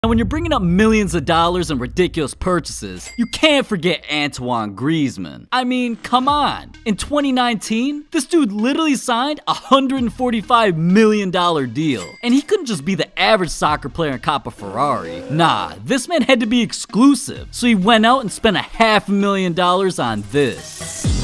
Now, when you're bringing up millions of dollars and ridiculous purchases, you can't forget Antoine Greizman. I mean, come on. In 2019, this dude literally signed a $145 million deal. And he couldn't just be the average soccer player and cop a Ferrari. Nah, this man had to be exclusive. So he went out and spent $500,000 on this.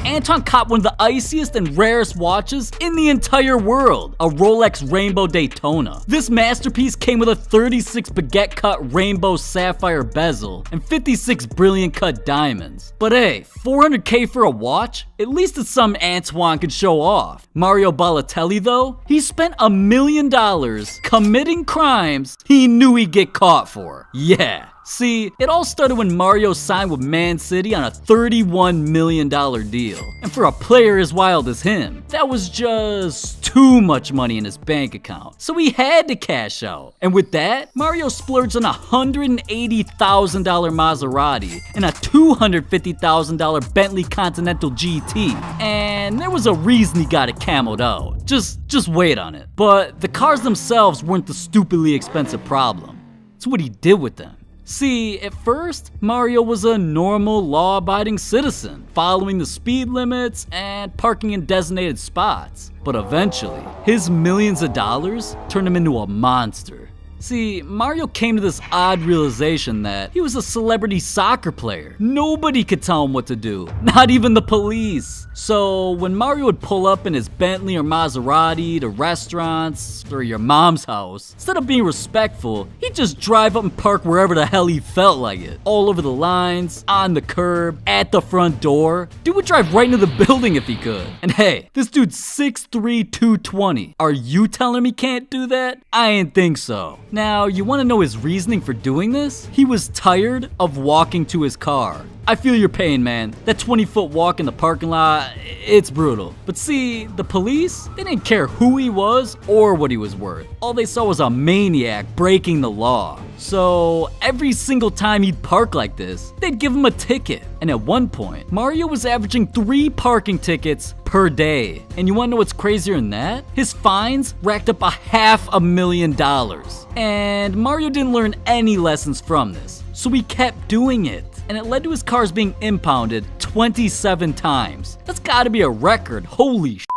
Antoine copped one of the iciest and rarest watches in the entire world, a Rolex Rainbow Daytona. This masterpiece came with a 36 baguette cut rainbow sapphire bezel and 56 brilliant cut diamonds. But hey, $400K for a watch? At least it's something Antoine could show off. Mario Balotelli though, he spent $1 million committing crimes he knew he'd get caught for. Yeah. See, it all started when Mario signed with Man City on a $31 million deal. And for a player as wild as him, that was just too much money in his bank account. So he had to cash out. And with that, Mario splurged on a $180,000 Maserati and a $250,000 Bentley Continental GT. And there was a reason he got it camoed out. Just wait on it. But the cars themselves weren't the stupidly expensive problem. It's what he did with them. See, at first, Mario was a normal, law-abiding citizen, following the speed limits and parking in designated spots. But eventually, his millions of dollars turned him into a monster. See, Mario came to this odd realization that he was a celebrity soccer player. Nobody could tell him what to do, not even the police. So when Mario would pull up in his Bentley or Maserati to restaurants or your mom's house, instead of being respectful, he'd just drive up and park wherever the hell he felt like it. All over the lines, on the curb, at the front door. Dude would drive right into the building if he could. And hey, this dude's 6'3", 220. Are you telling me he can't do that? I ain't think so. Now, you want to know his reasoning for doing this? He was tired of walking to his car. I feel your pain, man. That 20-foot walk in the parking lot, it's brutal. But see, the police, they didn't care who he was or what he was worth. All they saw was a maniac breaking the law. So every single time he'd park like this, they'd give him a ticket. And at one point, Mario was averaging 3 parking tickets per day. And you wanna know what's crazier than that? His fines racked up $500,000. And Mario didn't learn any lessons from this, so he kept doing it. And it led to his cars being impounded 27 times. That's gotta be a record, holy shit.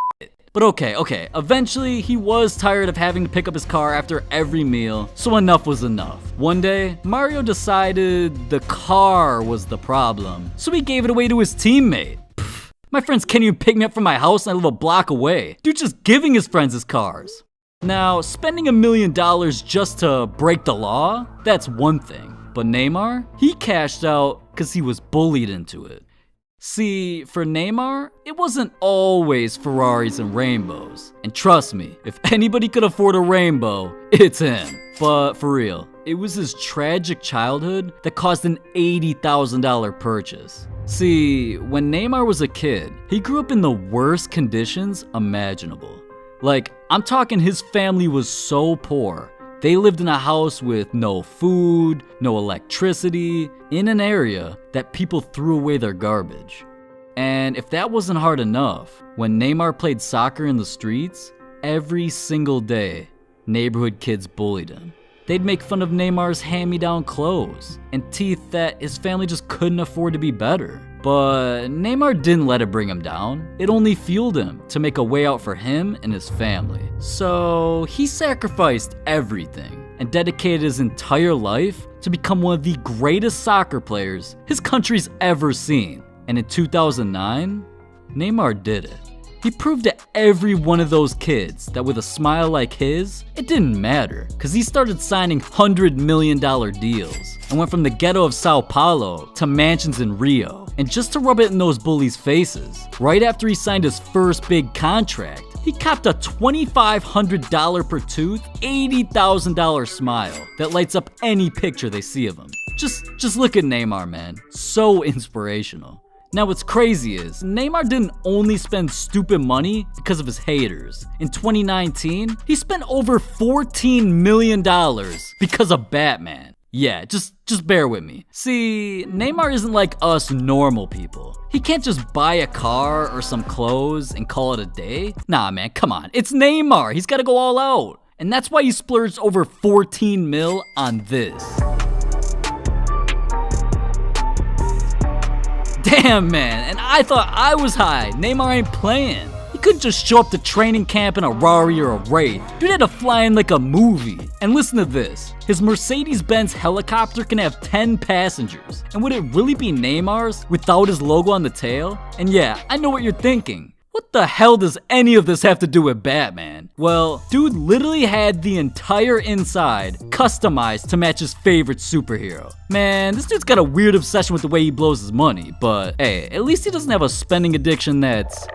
But okay, eventually he was tired of having to pick up his car after every meal, so enough was enough. One day, Mario decided the car was the problem, so he gave it away to his teammate. My friends can't even pick me up from my house and I live a block away. Dude just giving his friends his cars. Now, spending $1 million just to break the law, that's one thing. But Neymar, he cashed out because he was bullied into it. See, for Neymar, it wasn't always Ferraris and rainbows. And trust me, if anybody could afford a rainbow, it's him. But for real, it was his tragic childhood that caused an $80,000 purchase. See, when Neymar was a kid, he grew up in the worst conditions imaginable. Like, I'm talking his family was so poor. They lived in a house with no food, no electricity, in an area that people threw away their garbage. And if that wasn't hard enough, when Neymar played soccer in the streets, every single day, neighborhood kids bullied him. They'd make fun of Neymar's hand-me-down clothes and teeth that his family just couldn't afford to be better. But Neymar didn't let it bring him down. It only fueled him to make a way out for him and his family. So he sacrificed everything and dedicated his entire life to become one of the greatest soccer players his country's ever seen. And in 2009, Neymar did it. He proved to every one of those kids that with a smile like his, it didn't matter, because he started signing $100 million deals and went from the ghetto of Sao Paulo to mansions in Rio. And just to rub it in those bullies' faces, right after he signed his first big contract, he copped a $2,500 per tooth, $80,000 smile that lights up any picture they see of him. Just look at Neymar, man. So inspirational. Now what's crazy is, Neymar didn't only spend stupid money because of his haters. In 2019, he spent over $14 million because of Batman. Yeah, just bear with me. See, Neymar isn't like us normal people. He can't just buy a car or some clothes and call it a day. Nah, man, come on. It's Neymar. He's gotta go all out. And that's why he splurged over 14 mil on this. Damn, man, and I thought I was high. Neymar ain't playing. He couldn't just show up to training camp in a Rari or a Wraith. Dude had to fly in like a movie. And listen to this. His Mercedes-Benz helicopter can have 10 passengers. And would it really be Neymar's without his logo on the tail? And yeah, I know what you're thinking. What the hell does any of this have to do with Batman? Well, dude literally had the entire inside customized to match his favorite superhero. Man, this dude's got a weird obsession with the way he blows his money, but hey, at least he doesn't have a spending addiction that's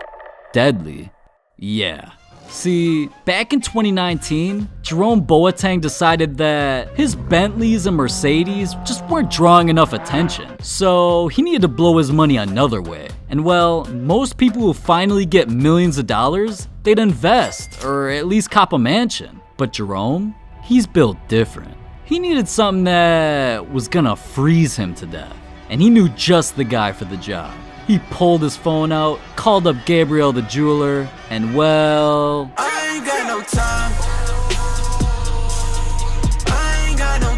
deadly. Yeah. See, back in 2019, Jerome Boateng decided that his Bentleys and Mercedes just weren't drawing enough attention, so he needed to blow his money another way. And well, most people who finally get millions of dollars, they'd invest, or at least cop a mansion. But Jerome, he's built different. He needed something that was gonna freeze him to death, and he knew just the guy for the job. He pulled his phone out, called up Gabriel the jeweler, and well, I ain't got no time. I ain't got no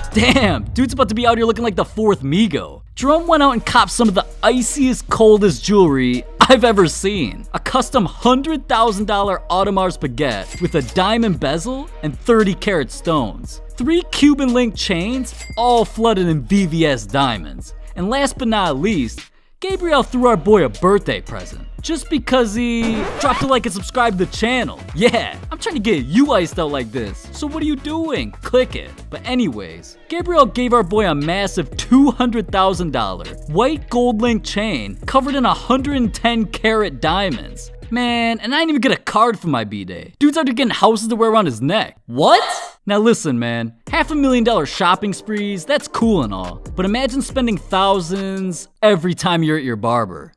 time. Damn, dude's about to be out here looking like the fourth Migo. Jerome went out and copped some of the iciest, coldest jewelry I've ever seen. A custom $100,000 Audemars Piguet with a diamond bezel and 30 karat stones. 3 Cuban link chains, all flooded in VVS diamonds. And last but not least, Gabriel threw our boy a birthday present. Just because he dropped a like and subscribe to the channel. Yeah, I'm trying to get you iced out like this. So what are you doing? Click it. But anyways, Gabriel gave our boy a massive $200,000 white gold link chain covered in 110 karat diamonds. Man, and I didn't even get a card for my B-Day. Dude's already getting houses to wear around his neck. What? Now listen, man, $500,000 shopping sprees, that's cool and all. But imagine spending thousands every time you're at your barber.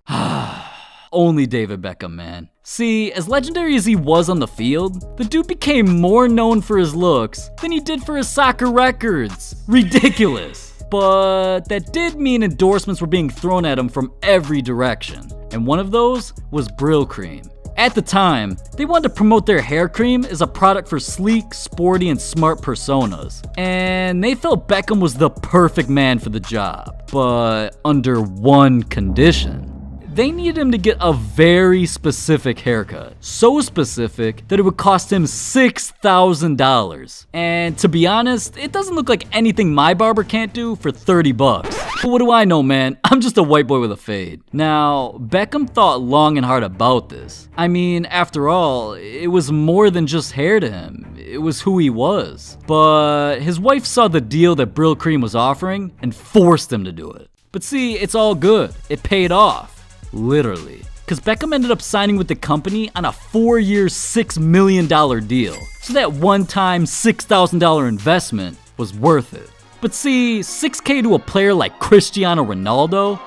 Only David Beckham, man. See, as legendary as he was on the field, the dude became more known for his looks than he did for his soccer records. Ridiculous. But that did mean endorsements were being thrown at him from every direction. And one of those was Brill Cream. At the time, they wanted to promote their hair cream as a product for sleek, sporty, and smart personas. And they felt Beckham was the perfect man for the job. But under one condition. They needed him to get a very specific haircut. So specific that it would cost him $6,000. And to be honest, it doesn't look like anything my barber can't do for 30 bucks. But what do I know, man? I'm just a white boy with a fade. Now, Beckham thought long and hard about this. I mean, after all, it was more than just hair to him. It was who he was. But his wife saw the deal that Brill Cream was offering and forced him to do it. But see, it's all good. It paid off. Literally. Because Beckham ended up signing with the company on a 4-year, $6 million deal. So that one-time $6,000 investment was worth it. But see, $6K to a player like Cristiano Ronaldo?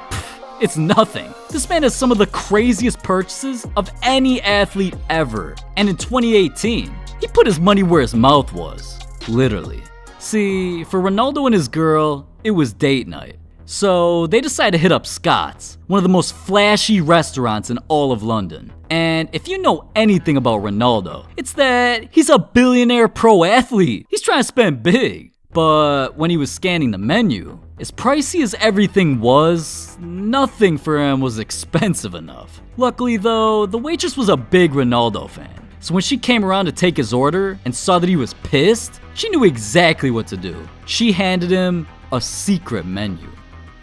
It's nothing. This man has some of the craziest purchases of any athlete ever. And in 2018, he put his money where his mouth was. Literally. See, for Ronaldo and his girl, it was date night. So they decided to hit up Scott's, one of the most flashy restaurants in all of London. And if you know anything about Ronaldo, it's that he's a billionaire pro athlete. He's trying to spend big. But when he was scanning the menu, as pricey as everything was, nothing for him was expensive enough. Luckily though, the waitress was a big Ronaldo fan. So when she came around to take his order and saw that he was pissed, she knew exactly what to do. She handed him a secret menu.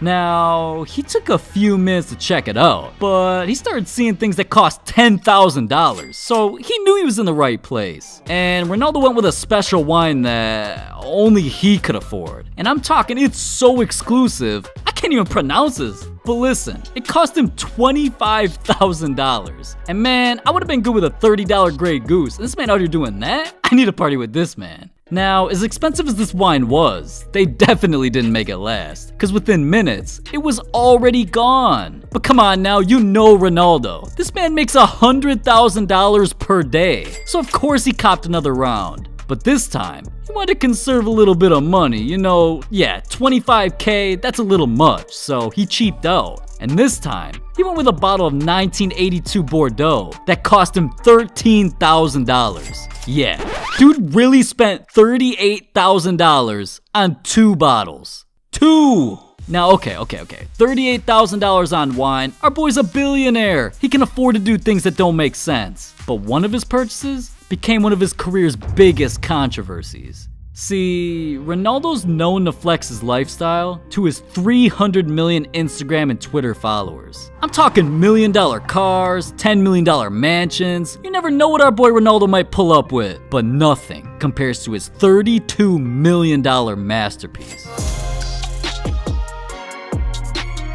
Now, he took a few minutes to check it out, but he started seeing things that cost $10,000, so he knew he was in the right place. And Ronaldo went with a special wine that only he could afford. And I'm talking, it's so exclusive, I can't even pronounce this. But listen, it cost him $25,000. And man, I would have been good with a $30 Grey Goose. And this man out here doing that? I need to party with this man. Now, as expensive as this wine was, they definitely didn't make it last, because within minutes, it was already gone. But come on now, you know Ronaldo. This man makes $100,000 per day, so of course he copped another round. But this time, he wanted to conserve a little bit of money. You know, yeah, $25K, that's a little much, so he cheaped out. And this time, he went with a bottle of 1982 Bordeaux that cost him $13,000. Yeah, dude really spent $38,000 on 2 bottles. 2! Now, okay. $38,000 on wine. Our boy's a billionaire. He can afford to do things that don't make sense. But one of his purchases became one of his career's biggest controversies. See, Ronaldo's known to flex his lifestyle to his 300 million Instagram and Twitter followers. I'm talking $1 million cars, $10 million mansions. You never know what our boy Ronaldo might pull up with, but nothing compares to his $32 million masterpiece.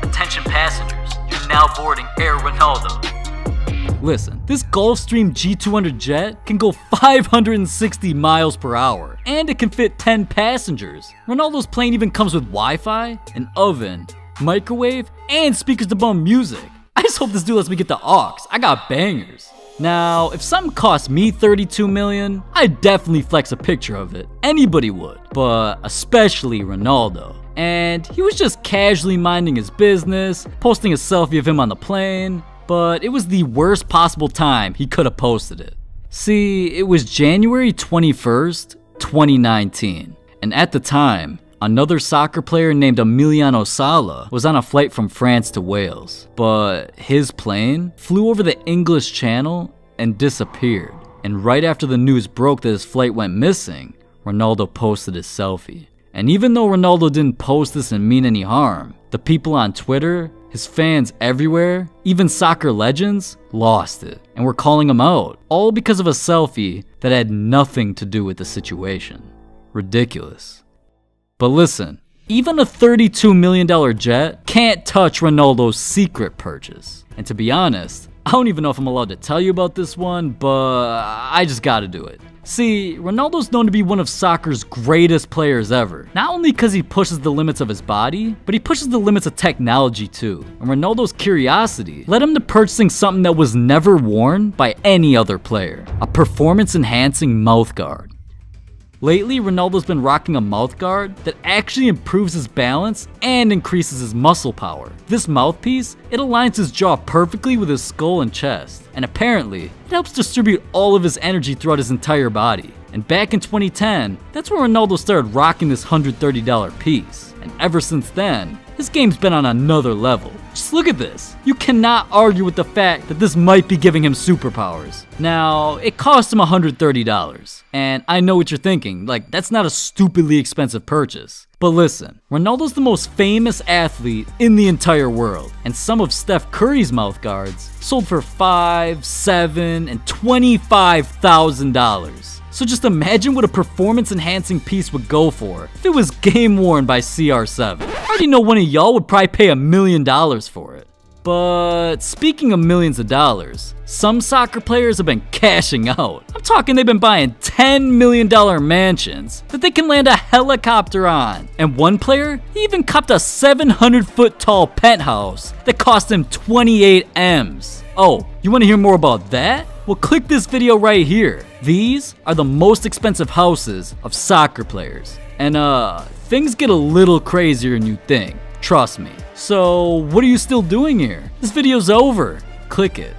Attention passengers, you're now boarding Air Ronaldo. Listen, this Gulfstream G200 jet can go 560 miles per hour, and it can fit 10 passengers. Ronaldo's plane even comes with Wi-Fi, an oven, microwave, and speakers to bump music. I just hope this dude lets me get the aux. I got bangers. Now, if something cost me $32 million, I'd definitely flex a picture of it. Anybody would, but especially Ronaldo. And he was just casually minding his business, posting a selfie of him on the plane. But it was the worst possible time he could have posted it. See, it was January 21st, 2019, and at the time, another soccer player named Emiliano Sala was on a flight from France to Wales, but his plane flew over the English Channel and disappeared. And right after the news broke that his flight went missing, Ronaldo posted his selfie. And even though Ronaldo didn't post this and mean any harm, the people on Twitter, his fans everywhere, even soccer legends, lost it and were calling him out, all because of a selfie that had nothing to do with the situation. Ridiculous. But listen, even a $32 million jet can't touch Ronaldo's secret purchase. And to be honest, I don't even know if I'm allowed to tell you about this one, but I just gotta do it. See, Ronaldo's known to be one of soccer's greatest players ever. Not only because he pushes the limits of his body, but he pushes the limits of technology too. And Ronaldo's curiosity led him to purchasing something that was never worn by any other player. A performance-enhancing mouthguard. Lately, Ronaldo's been rocking a mouthguard that actually improves his balance and increases his muscle power. This mouthpiece, it aligns his jaw perfectly with his skull and chest, and apparently, it helps distribute all of his energy throughout his entire body. And back in 2010, that's where Ronaldo started rocking this $130 piece. And ever since then, his game's been on another level. Just look at this. You cannot argue with the fact that this might be giving him superpowers. Now, it cost him $130. And I know what you're thinking, like, that's not a stupidly expensive purchase. But listen, Ronaldo's the most famous athlete in the entire world, and some of Steph Curry's mouthguards sold for $5,000, $7,000, and $25,000. So just imagine what a performance-enhancing piece would go for if it was game-worn by CR7. I already know one of y'all would probably pay $1 million for it. But speaking of millions of dollars, some soccer players have been cashing out. I'm talking they've been buying $10 million mansions that they can land a helicopter on. And one player, he even copped a 700-foot tall penthouse that cost him 28 M's. Oh, you want to hear more about that? Well, click this video right here. These are the most expensive houses of soccer players. And things get a little crazier than you think. Trust me. So, what are you still doing here? This video's over. Click it.